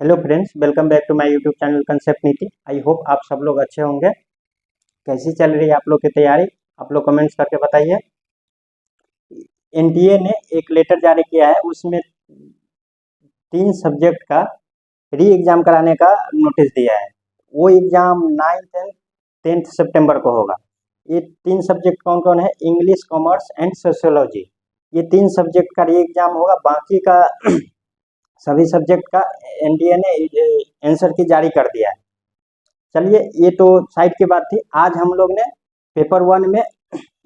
Hello friends, welcome back to my YouTube channel concept Niti. I hope आप सब लोग अच्छे होंगे। कैसी चल रही है आप लोग की तैयारी? आप लोग कमेंट्स करके बताइए। एनटीए ने एक लेटर जारी किया है, उसमें 3 सब्जेक्ट का री एग्ज़ाम कराने का नोटिस दिया है। वो एग्ज़ाम 9th एंड 10th सितंबर को होगा। ये 3 सब्जेक्ट कौन-कौन है? English, commerce and sociology. ये 3 सब्जेक्ट का री एग्ज़ाम होगा। बाकी का सभी सब्जेक्ट का एनटीए ने आंसर की जारी कर दिया है। चलिए, ये तो साइड की बात थी। आज हम लोग ने पेपर 1 में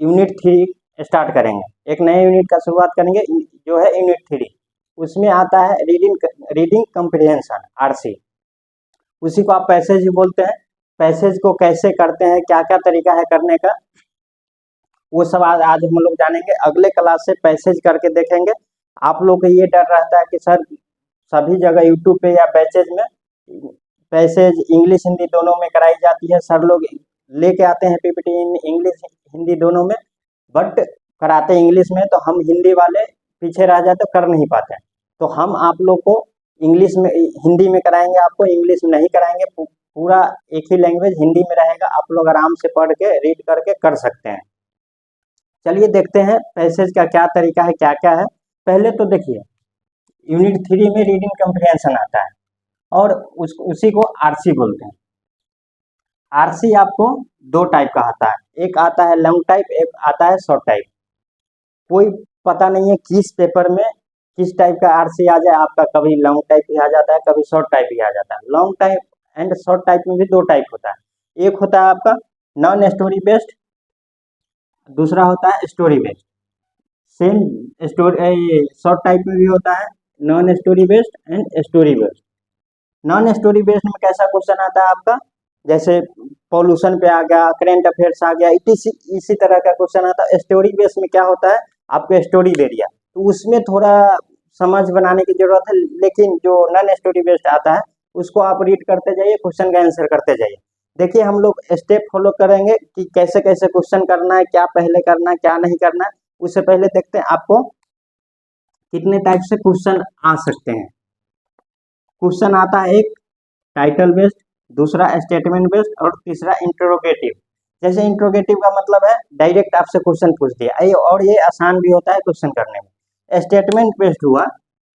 यूनिट 3 स्टार्ट करेंगे। एक नए यूनिट का शुरुआत करेंगे जो है यूनिट 3। उसमें आता है रीडिंग कम्प्रिहेंशन, आरसी। उसी को आप पैसेज भी बोलते हैं। पैसेज को कैसे करते हैं, क्या क्या तरीका है करने का, वो सब आज हम लोग जानेंगे। अगले क्लास से पैसेज करके देखेंगे। आप लोग को ये डर रहता है कि सर सभी जगह यूट्यूब पे या बैचेज में पैसेज इंग्लिश हिंदी दोनों में कराई जाती है। सर लोग लेके आते हैं पीपीटी इंग्लिश हिंदी दोनों में, बट कराते इंग्लिश में, तो हम हिंदी वाले पीछे रह जाते, कर नहीं पाते हैं। तो हम आप लोग को इंग्लिश में हिंदी में कराएंगे, आपको इंग्लिश में नहीं कराएंगे। पूरा एक ही लैंग्वेज हिंदी में रहेगा। आप लोग आराम से पढ़ के रीड करके कर सकते हैं। चलिए देखते हैं पैसेज का क्या तरीका है, क्या क्या है। पहले तो देखिए, यूनिट 3 में रीडिंग कम्प्रिहेंशन आता है और उसी को आरसी बोलते हैं। आरसी आपको 2 टाइप का आता है। एक आता है लॉन्ग टाइप, एक आता है शॉर्ट टाइप। कोई पता नहीं है किस पेपर में किस टाइप का आरसी आ जाए आपका। कभी लॉन्ग टाइप भी आ जाता है, कभी शॉर्ट टाइप भी आ जाता है। Long type and short type में भी 2 टाइप होता है। एक होता है आपका नॉन स्टोरी बेस्ड, दूसरा होता है story based. Same story short type में भी होता है non story based and story based. Non story based में कैसा क्वेश्चन आता है आपका, जैसे पॉल्यूशन पे आ गया, करेंट अफेयर्स आ गया, इसी तरह का क्वेश्चन आता है। स्टोरी बेस्ड में क्या होता है, आपको स्टोरी दे दिया तो उसमें थोड़ा समझ बनाने की जरूरत है। लेकिन जो नॉन स्टोरी बेस्ड आता है उसको आप रीड करते जाइए, क्वेश्चन का आंसर करते जाइए। देखिए, हम लोग स्टेप फॉलो करेंगे कि कैसे कैसे क्वेश्चन करना है, क्या पहले करना है, क्या नहीं करना है। उससे पहले देखते हैं आपको कितने टाइप से क्वेश्चन आ सकते हैं। क्वेश्चन आता है एक टाइटल बेस्ड, दूसरा स्टेटमेंट बेस्ड और तीसरा इंट्रोगेटिव। जैसे इंट्रोगेटिव का मतलब है डायरेक्ट आपसे क्वेश्चन पूछ दिया, और ये आसान भी होता है क्वेश्चन करने में। स्टेटमेंट बेस्ड हुआ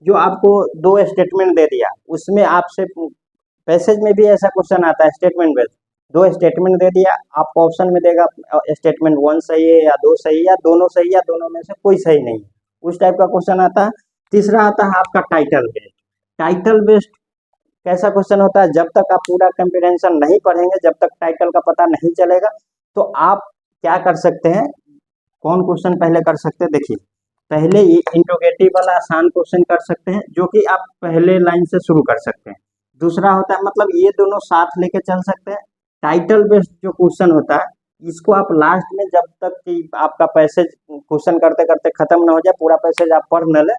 जो आपको 2 स्टेटमेंट दे दिया, उसमें आपसे पैसेज में भी ऐसा क्वेश्चन आता है स्टेटमेंट बेस्ड। 2 स्टेटमेंट दे दिया, आपको ऑप्शन में देगा स्टेटमेंट 1 सही है या 2 सही या दोनों सही या दोनों में से कोई सही नहीं, उस टाइप का क्वेश्चन आता है। तीसरा आता है आपका टाइटल बेस्ड। टाइटल बेस्ड कैसा क्वेश्चन होता है, जब तक आप पूरा कंप्रिहेंशन नहीं पढ़ेंगे, जब तक टाइटल का पता नहीं चलेगा, तो आप क्या कर सकते हैं, कौन क्वेश्चन पहले कर सकते हैं। देखिए, पहले ये इंट्रोगेटिव वाला आसान क्वेश्चन कर सकते हैं, जो कि आप पहले लाइन से शुरू कर सकते हैं। दूसरा होता है, मतलब ये दोनों साथ लेके चल सकते हैं। टाइटल बेस्ड जो क्वेश्चन होता है, इसको आप लास्ट में, जब तक कि आपका पैसेज क्वेश्चन करते करते खत्म ना हो जाए, पूरा पैसेज आप पढ़ न ले,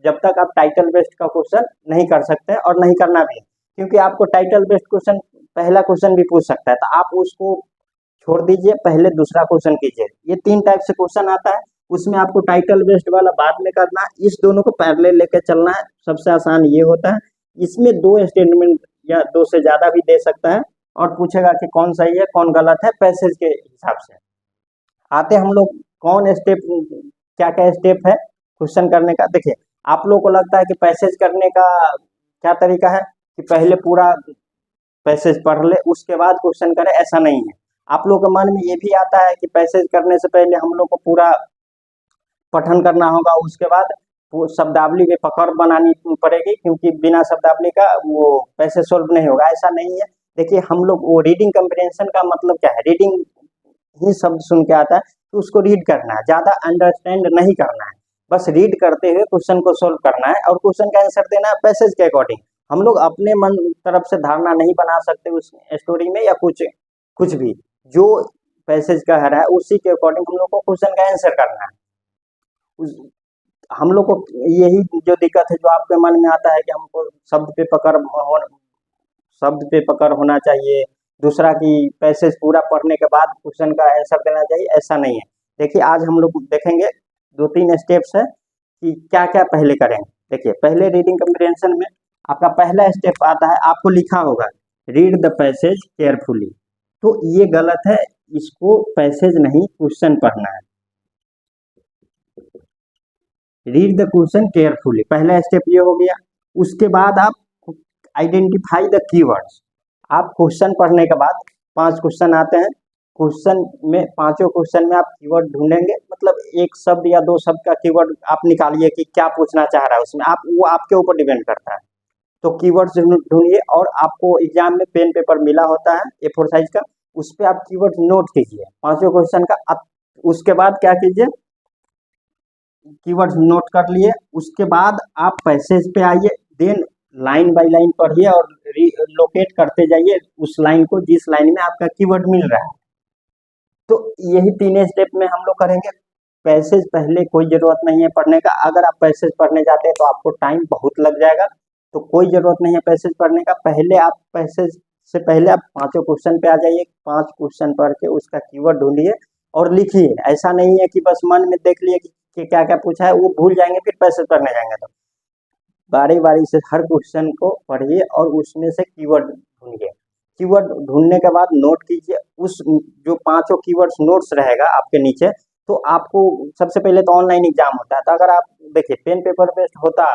जब तक आप टाइटल बेस्ड का क्वेश्चन नहीं कर सकते और नहीं करना भी है। क्योंकि आपको टाइटल बेस्ड क्वेश्चन पहला क्वेश्चन भी पूछ सकता है, तो आप उसको छोड़ दीजिए, पहले दूसरा क्वेश्चन कीजिए। ये 3 टाइप से क्वेश्चन आता है, उसमें आपको टाइटल बेस्ड वाला बाद में करना है। इस दोनों को पैरेलल लेके चलना है। सबसे आसान ये होता है। इसमें 2 स्टेटमेंट या 2 से ज्यादा भी दे सकता है और पूछेगा कि कौन सही है कौन गलत है, पैसेज के हिसाब से। आते हम लोग कौन स्टेप, क्या क्या स्टेप है क्वेश्चन करने का। देखिए, आप लोग को लगता है कि पैसेज करने का क्या तरीका है कि पहले पूरा पैसेज पढ़ ले उसके बाद क्वेश्चन करे, ऐसा नहीं है। आप लोग के मन में ये भी आता है कि पैसेज करने से पहले हम लोग को पूरा पठन करना होगा, उसके बाद वो शब्दावली में पकड़ बनानी पड़ेगी, क्योंकि बिना शब्दावली का वो पैसेज सोल्व नहीं होगा। ऐसा नहीं है। देखिए, हम लोग वो रीडिंग कम्प्रिहेंशन का मतलब क्या है, रीडिंग ही शब्द सुन के आता है तो उसको रीड करना है, ज्यादा अंडरस्टैंड नहीं करना है। बस रीड करते हुए क्वेश्चन को सोल्व करना है और क्वेश्चन का आंसर देना है पैसेज के अकॉर्डिंग। हम लोग अपने मन तरफ से धारणा नहीं बना सकते उस स्टोरी में, या कुछ भी जो पैसेज कह रहा है उसी के अकॉर्डिंग हम लोग को क्वेश्चन का आंसर करना है। हम लोग को यही जो दिक्कत है, जो आपके मन में आता है कि हमको शब्द पे पकड़ होना चाहिए, दूसरा कि पैसेज पूरा पढ़ने के बाद क्वेश्चन का आंसर देना चाहिए, ऐसा नहीं है। देखिए, आज हम लोग देखेंगे 2-3 स्टेप्स है कि क्या क्या पहले करेंगे। देखिए, पहले रीडिंग कम्प्रिहेंशन में आपका पहला स्टेप आता है, आपको लिखा होगा रीड द पैसेज केयरफुली, तो ये गलत है, इसको पैसेज नहीं क्वेश्चन पढ़ना है। रीड द क्वेश्चन केयरफुली, पहला स्टेप ये हो गया। उसके बाद आप आइडेंटिफाई द कीवर्ड्स। आप क्वेश्चन पढ़ने के बाद 5 क्वेश्चन आते हैं, क्वेश्चन में पांचों क्वेश्चन में आप कीवर्ड ढूंढेंगे, मतलब एक शब्द या 2 शब्द का कीवर्ड आप निकालिए कि क्या पूछना चाह रहा है उसमें, आप वो आपके ऊपर डिपेंड करता है। तो कीवर्ड्स ढूंढिए, और आपको एग्जाम में पेन पेपर मिला होता है A4 साइज का, उस पर आप कीवर्ड नोट कीजिए पांचों क्वेश्चन का। उसके बाद क्या कीजिए, कीवर्ड्स नोट कर लिए, उसके बाद आप पैसेज पे आइए, देन लाइन बाय लाइन पढ़िए और लोकेट करते जाइए उस लाइन को जिस लाइन में आपका कीवर्ड मिल रहा है। तो यही 3 स्टेप में हम लोग करेंगे। पैसेज पहले कोई जरूरत नहीं है पढ़ने का, अगर आप पैसेज पढ़ने जाते हैं तो आपको टाइम बहुत लग जाएगा, तो कोई जरूरत नहीं है पैसेज पढ़ने का। पहले आप पैसेज से पहले आप पांचों क्वेश्चन पे आ जाइए, 5 क्वेश्चन पढ़ के उसका कीवर्ड ढूंढिए और लिखिए। ऐसा नहीं है कि बस मन में देख लिए कि क्या क्या पूछा है, वो भूल जाएंगे फिर पैसेज पढ़ने जाएंगे। तो बारी बारी से हर क्वेश्चन को पढ़िए और उसमें से कीवर्ड ढूंढिए। कीवर्ड ढूंढने के बाद नोट कीजिए, उस जो पांचों कीवर्ड्स नोट्स रहेगा आपके नीचे। तो आपको सबसे पहले तो ऑनलाइन एग्जाम होता है, तो अगर आप देखिए पेन पेपर बेस्ड होता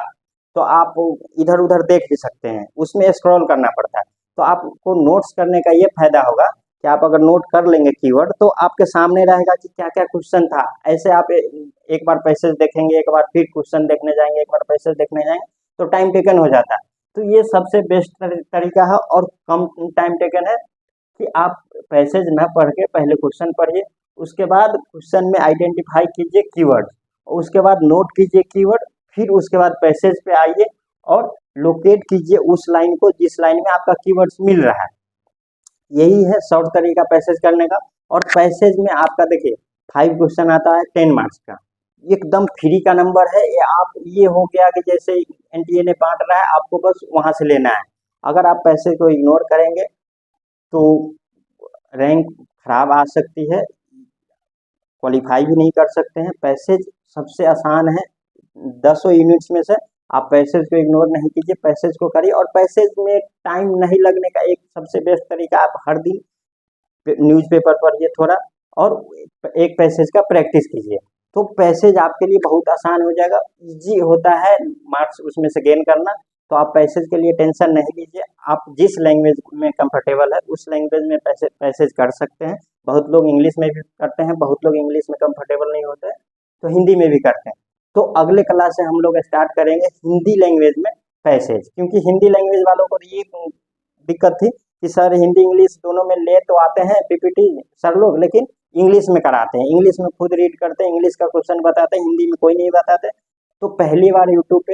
तो आप इधर उधर देख भी सकते हैं, उसमें स्क्रॉल करना पड़ता है। तो आपको नोट्स करने का ये फायदा होगा कि आप अगर नोट कर लेंगे कीवर्ड, तो आपके सामने रहेगा कि क्या क्या क्वेश्चन था। ऐसे आप एक बार पैसेज देखेंगे, एक बार फिर क्वेश्चन देखने जाएंगे, एक बार पैसेज देखने जाएंगे, तो टाइम टेकन हो जाता है। तो ये सबसे बेस्ट तरीका है और कम टाइम टेकन है कि आप पैसेज न पढ़ के पहले क्वेश्चन पढ़िए, उसके बाद क्वेश्चन में आइडेंटिफाई कीजिए कीवर्ड, उसके बाद नोट कीजिए कीवर्ड, फिर उसके बाद पैसेज पे आइए और लोकेट कीजिए उस लाइन को जिस लाइन में आपका कीवर्ड्स मिल रहा है। यही है शॉर्ट तरीका पैसेज करने का। और पैसेज में आपका देखिए 5 क्वेश्चन आता है 10 मार्क्स का, एकदम फ्री का नंबर है ये। आप ये हो गया कि जैसे NTA ने बांट रहा है, आपको बस वहां से लेना है। अगर आप पैसे को इग्नोर करेंगे तो रैंक खराब आ सकती है, क्वालिफाई भी नहीं कर सकते हैं। पैसेज सबसे आसान है, 10 यूनिट्स में से आप पैसेज को इग्नोर नहीं कीजिए, पैसेज को करिए। और पैसेज में टाइम नहीं लगने का एक सबसे बेस्ट तरीका, आप हर दिन न्यूज़पेपर पढ़िए थोड़ा और एक पैसेज का प्रैक्टिस कीजिए, तो पैसेज आपके लिए बहुत आसान हो जाएगा। इजी होता है मार्क्स उसमें से गेन करना। तो आप पैसेज के लिए टेंशन नहीं लीजिए, आप जिस लैंग्वेज में कंफर्टेबल है उस लैंग्वेज में पैसेज कर सकते हैं। बहुत लोग इंग्लिश में भी करते हैं, बहुत लोग इंग्लिश में कंफर्टेबल नहीं होते तो हिंदी में भी करते हैं। तो अगले क्लास से हम लोग स्टार्ट करेंगे हिंदी लैंग्वेज में पैसेज, क्योंकि हिंदी लैंग्वेज वालों को ये दिक्कत थी कि सर हिंदी इंग्लिश दोनों में ले तो आते हैं PPT सर लोग, लेकिन इंग्लिश में कराते हैं, इंग्लिश में खुद रीड करते हैं, इंग्लिश का क्वेश्चन बताते हैं, हिंदी में कोई नहीं बताते। तो पहली बार यूट्यूब पे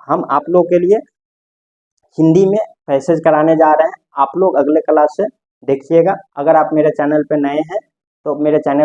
हम आप लोग के लिए हिंदी में पैसेज कराने जा रहे हैं। आप लोग अगले क्लास से देखिएगा। अगर आप मेरे चैनल पे नए हैं तो मेरे चैनल